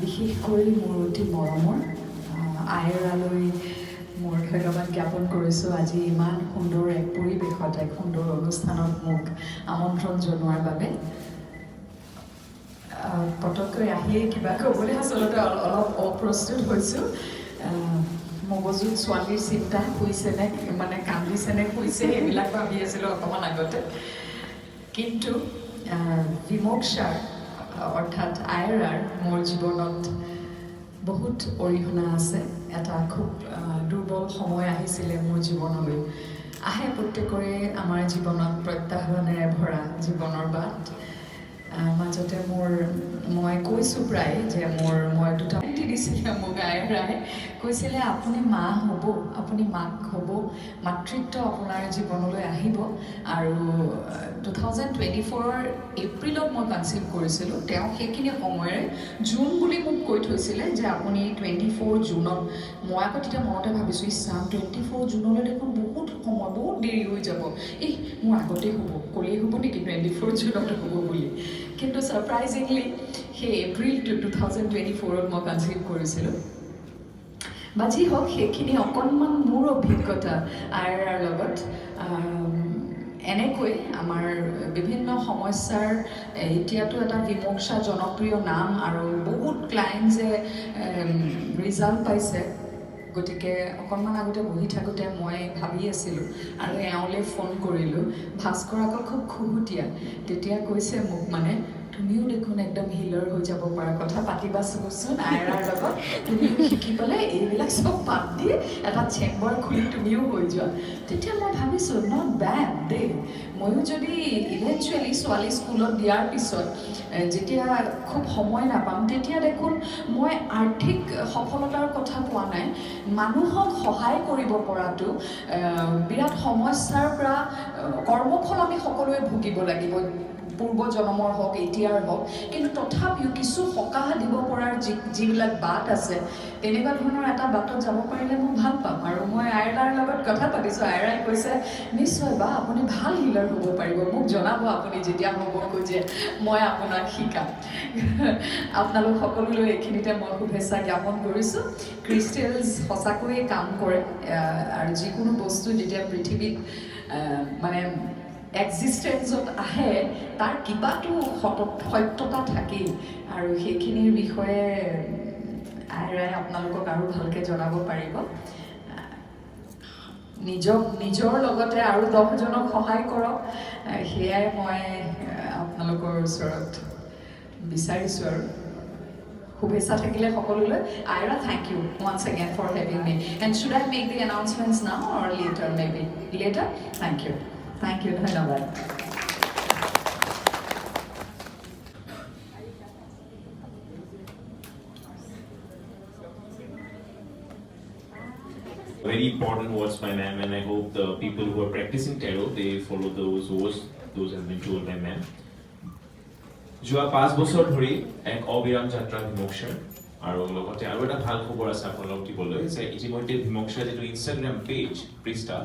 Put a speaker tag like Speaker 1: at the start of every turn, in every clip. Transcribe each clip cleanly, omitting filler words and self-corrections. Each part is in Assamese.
Speaker 1: বিশেষকৈ মোৰ অতি মৰমৰ আইৰালৈ মোৰ ধন্যবাদ জ্ঞাপন কৰিছোঁ আজি ইমান সুন্দৰ এক পৰিৱেশত এক সুন্দৰ অনুষ্ঠানত মোক আমন্ত্ৰণ জনোৱাৰ বাবে পটককৈ আহিয়ে কিবা ক'বলৈ আচলতে অলপ অপ্ৰস্তুত হৈছোঁ মগজুত ছোৱালীৰ চিন্তা হৈছেনে মানে কান্দিছেনে হৈছে এইবিলাক ভাবি আছিলোঁ অকণমান আগতে কিন্তু বিমোক্ষাৰ অৰ্থাৎ আইৰাৰ মোৰ জীৱনত বহুত অৰিহণা আছে এটা খুব দুৰ্বল সময় আহিছিলে মোৰ জীৱনলৈ আহে প্ৰত্যেকৰে আমাৰ জীৱনত প্ৰত্যাহ্বানেৰে ভৰা জীৱনৰ বাট মাজতে মই কৈছোঁ প্ৰায় যে মই দুটা দিছিলে মোক আইৰাই কৈছিলে আপুনি মা হ'ব আপুনি মাক হ'ব মাতৃত্ব আপোনাৰ জীৱনলৈ আহিব আৰু 2024 এপ্ৰিলত মই কনচিভ কৰিছিলোঁ তেওঁ সেইখিনি সময়ৰে জুন বুলি মোক কৈ থৈছিলে যে আপুনি 24 জুনত মই আকৌ তেতিয়া মনতে ভাবিছোঁ ইছাম 24 জুনলৈ দেখোন বহুত সময় বহুত দেৰি হৈ যাব মোৰ আগতেই হ'ব ক'লেই হ'ব নেকি 24 জুনত হ'ব বুলি কিন্তু ছাৰপ্ৰাইজিংলি সেই এপ্ৰিল 2024ত মই কনচিভ কৰিছিলোঁ বা যি হওক সেইখিনি অকণমান মোৰ অভিজ্ঞতা আইৰাৰ লগত এনেকৈ আমাৰ বিভিন্ন সমস্যাৰ এতিয়াতো এটা বিমোক্ষা জনপ্ৰিয় নাম আৰু বহুত ক্লায়েণ্টছে ৰিজাল্ট পাইছে গতিকে অকণমান আগতে বহি থাকোঁতে মই ভাবি আছিলোঁ আৰু এওঁলৈ ফোন কৰিলোঁ ভাস্কৰ আকৌ খুব খুহুতীয়া তেতিয়া কৈছে মোক মানে তুমিও দেখোন একদম হিলাৰ হৈ যাব পৰা কথা পাতিবা চোন আইৰাৰ লগত তুমিও শিকি পেলাই এইবিলাক চব বাদ দি এটা চেম্বাৰ খুলি তুমিও হৈ যোৱা তেতিয়া মই ভাবিছোঁ নট বেড দেই ময়ো যদি ইভেঞ্চুৱেলি ছোৱালী স্কুলত দিয়াৰ পিছত যেতিয়া খুব সময় নাপাম তেতিয়া দেখোন মই আৰ্থিক সফলতাৰ কথা কোৱা নাই মানুহক সহায় কৰিব পৰাটো বিৰাট সমস্যাৰ পৰা কৰ্মফল আমি সকলোৱে ভুগিব লাগিব পূৰ্ব জন্মৰ হওক এতিয়াৰ হওক কিন্তু তথাপিও কিছু সকাহ দিব পৰাৰ যিবিলাক বাট আছে তেনেকুৱা ধৰণৰ এটা বাটত যাব পাৰিলে মই ভাল পাম আৰু মই আইৰাৰ লগত কথা পাতিছোঁ আইৰাই কৈছে নিশ্চয় বা আপুনি ভাল হিলাৰ হ'ব পাৰিব মোক জনাব আপুনি যেতিয়া হ'ব খোজে মই আপোনাক শিকাম আপোনালোক সকলোলৈ এইখিনিতে মই শুভেচ্ছা জ্ঞাপন কৰিছোঁ ক্ৰিষ্টেলছ সঁচাকৈয়ে কাম কৰে আৰু যিকোনো বস্তু যেতিয়া পৃথিৱীত মানে এক্সিষ্টেঞ্চত আহে তাৰ কিবাটো সত্যতা থাকেই আৰু সেইখিনিৰ বিষয়ে আইৰাই আপোনালোকক আৰু ভালকৈ জনাব পাৰিব নিজৰ লগতে আৰু 10জনক সহায় কৰক সেয়াই মই আপোনালোকৰ ওচৰত বিচাৰিছোঁ আৰু শুভেচ্ছা থাকিলে সকলোলৈ আইৰা thank you once again for having me and should I make the announcements now or later maybe later thank you ধন্যবাদ
Speaker 2: Very important words by ma'am, and I hope the people who are practicing tarot they follow those words. Those have been told by ma'am. যোৱা 5 বছৰ ধৰি এক অবিৰাম যাত্ৰা বিমোক্ষাৰ আৰু লগতে আৰু এটা ভাল খবৰ আছে আপোনালোক দিবলৈ যে ইতিমধ্যে বিমোক্ষাৰ যিটো ইনষ্টাগ্ৰাম পেজ পৃষ্ঠা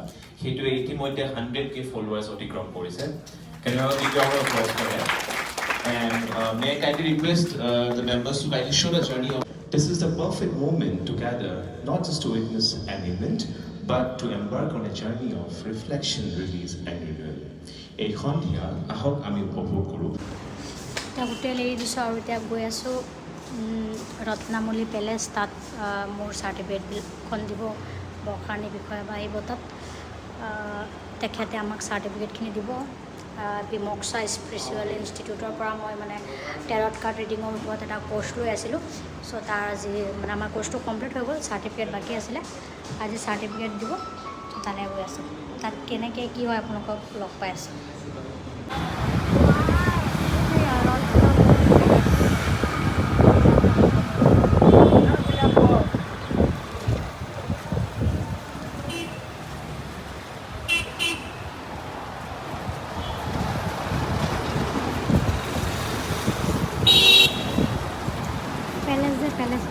Speaker 2: সেইটোৱে ইতিমধ্যে 100K ফলোৱাৰ্ছ অতিক্ৰম কৰিছে Can you give a round of applause for that? And may I kindly request the members to kindly show the journey of this is the perfect moment to gather, not just to witness an event, but to embark on a journey of reflection, release, and renewal. এই সন্ধিয়া আহক আমি উপভোগ কৰোঁ
Speaker 3: হোটেল এৰি দিছোঁ আৰু এতিয়া গৈ আছোঁ ৰত্নামলী পেলেচ তাত মোৰ চাৰ্টিফিকেটখন দিব বৰ্ষাৰণী বিষয়া বা আহিব তাত তেখেতে আমাক চাৰ্টিফিকেটখিনি দিব বিমোক্ষা স্পিৰিচুৱেল ইনষ্টিটিউটৰ পৰা মই মানে টেৰট কাৰ্ড ৰিডিঙৰ ওপৰত এটা কৰ্চ লৈ আছিলোঁ চ' তাৰ আজি মানে আমাৰ কৰ্চটো কমপ্লিট হৈ গ'ল চাৰ্টিফিকেট বাকী আছিলে আজি চাৰ্টিফিকেট দিব তালৈ গৈ আছোঁ তাত কেনেকৈ কি হয় আপোনালোকক লগ পাই আছোঁ প্যালেস